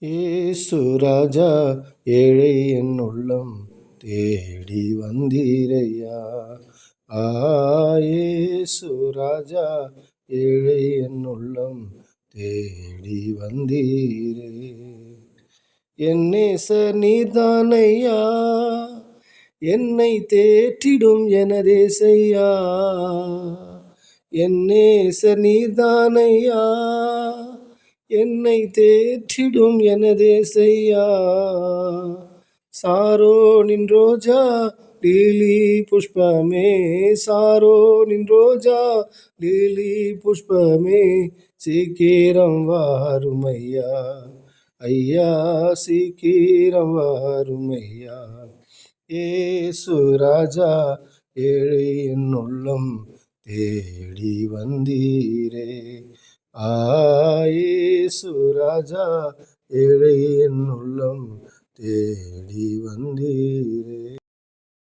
ஏசு ராஜா ஏழை என் உள்ளம் தேடி வந்தீரையா. ஏசு ராஜா ஏழை என் உள்ளம் தேடி வந்தீரே. என் நேசர் நீர்தானையா, என்னை தேற்றிடும் எனதேசையா. என் நேசர் நீர்தானையா, என்னை தேற்றிடும் எனதேசையா. சாரோனின் ரோஜா லீலி புஷ்பமே, சாரோனின் ரோஜா லீலி புஷ்பமே, சீக்கிரம் வாருமையா ஐயா, சீக்கிரம் வாருமையா. ஏசு ராஜா ஏழை என் உள்ளம் தேடி வந்தீரே. ஏசு ராஜா ஏழை என் உள்ளம் தேடி வந்தீரே.